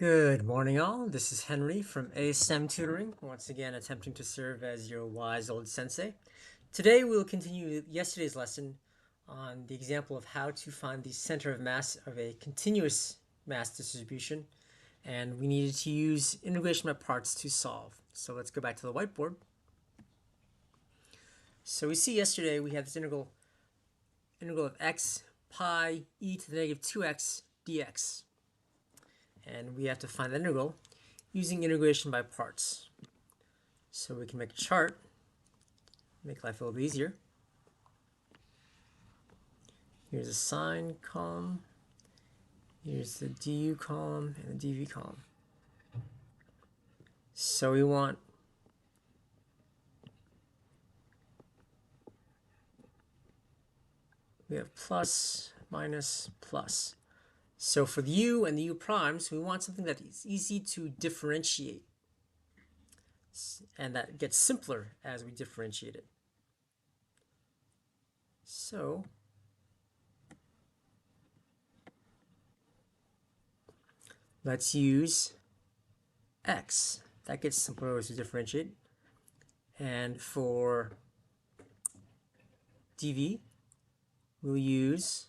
Good morning, all. This is Henry from ASM Tutoring, once again attempting to serve as your wise old sensei. Today we'll continue yesterday's lesson on the example of how to find the center of mass of a continuous mass distribution, and we needed to use integration by parts to solve. So let's go back to the whiteboard. So we see yesterday we had this integral of x pi e to the negative 2x dx. And we have to find the integral using integration by parts. So we can make a chart, make life a little bit easier. Here's a sine column, here's the du column, and the dv column. So we want we have plus, minus, plus. So for the u and the u primes, we want something that is easy to differentiate, and that gets simpler as we differentiate it. So let's use x. That gets simpler as we differentiate. And for dv, we'll use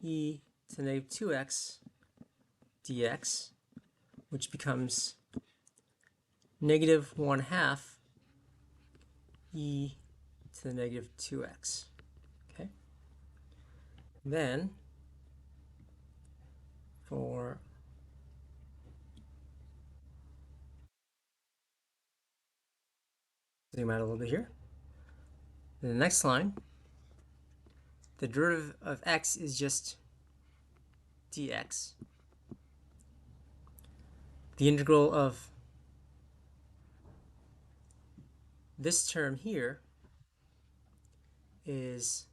e to the negative 2x dx, which becomes negative 1/2 e to the negative 2x. Okay. Then for zoom out a little bit here. In the next line, the derivative of x is just dx. The integral of this term here is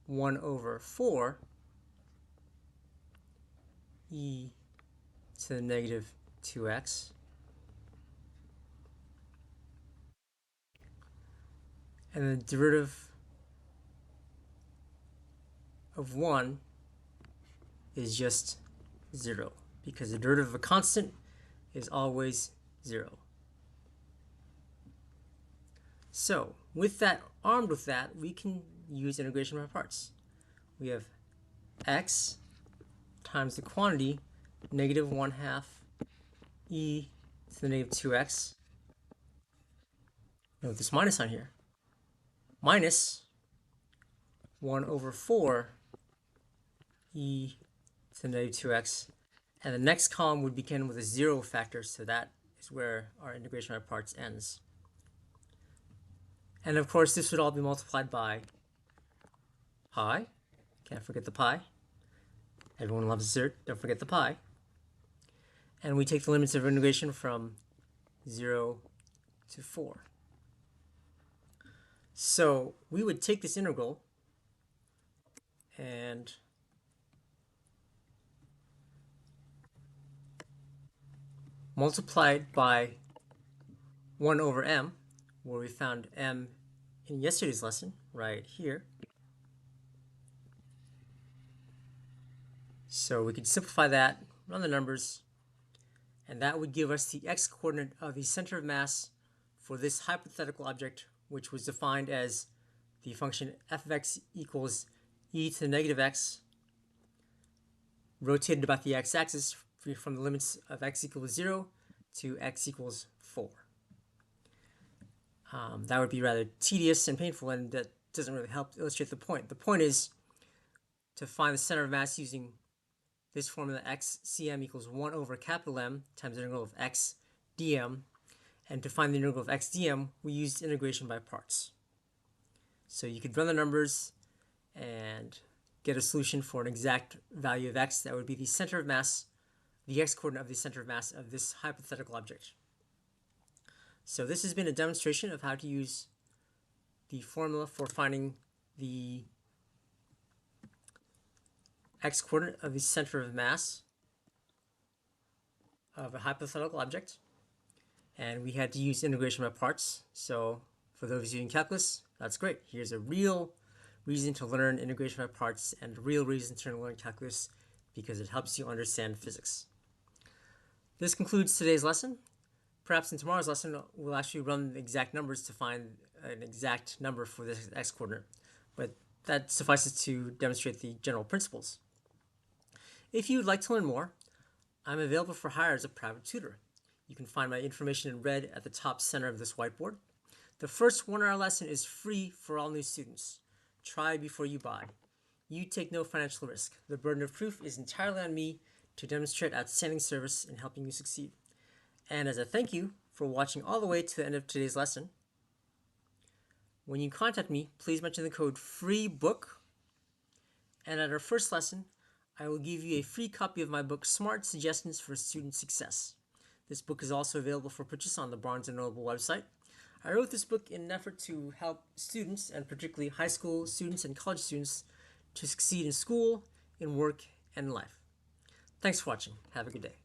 1/4 e to the negative 2x. And the derivative of 1 is just 0, because the derivative of a constant is always 0. So armed with that, we can use integration by parts. We have x times the quantity negative 1/2 e to the negative 2x. Note this minus sign here. Minus 1/4 e to the negative 2x. And the next column would begin with a 0 factor, so that is where our integration by parts ends. And of course, this would all be multiplied by pi. Can't forget the pi. Everyone loves dessert. Don't forget the pi. And we take the limits of integration from 0 to 4. So we would take this integral and multiply it by 1/m, where we found m in yesterday's lesson, right here. So we could simplify that, run the numbers, and that would give us the x-coordinate of the center of mass for this hypothetical object, which was defined as the function f of x equals e to the negative x, rotated about the x-axis from the limits of x equals 0 to x equals 4. That would be rather tedious and painful, and that doesn't really help illustrate the point. The point is to find the center of mass using this formula x cm equals 1/M times the integral of x dm. And to find the integral of x dm, we used integration by parts. So you could run the numbers and get a solution for an exact value of x that would be the center of mass, the x-coordinate of the center of mass of this hypothetical object. So this has been a demonstration of how to use the formula for finding the x-coordinate of the center of mass of a hypothetical object. And we had to use integration by parts. So for those using calculus, that's great. Here's a real reason to learn integration by parts and a real reason to learn calculus, because it helps you understand physics. This concludes today's lesson. Perhaps in tomorrow's lesson, we'll actually run the exact numbers to find an exact number for this x-coordinate, but that suffices to demonstrate the general principles. If you would like to learn more, I'm available for hire as a private tutor. You can find my information in red at the top center of this whiteboard. The first 1 hour lesson is free for all new students. Try before you buy. You take no financial risk. The burden of proof is entirely on me to demonstrate outstanding service in helping you succeed. And as a thank you for watching all the way to the end of today's lesson, when you contact me, please mention the code FREEBOOK. And at our first lesson, I will give you a free copy of my book, Smart Suggestions for Student Success. This book is also available for purchase on the Barnes & Noble website. I wrote this book in an effort to help students, and particularly high school students and college students, to succeed in school, in work, and in life. Thanks for watching. Have a good day.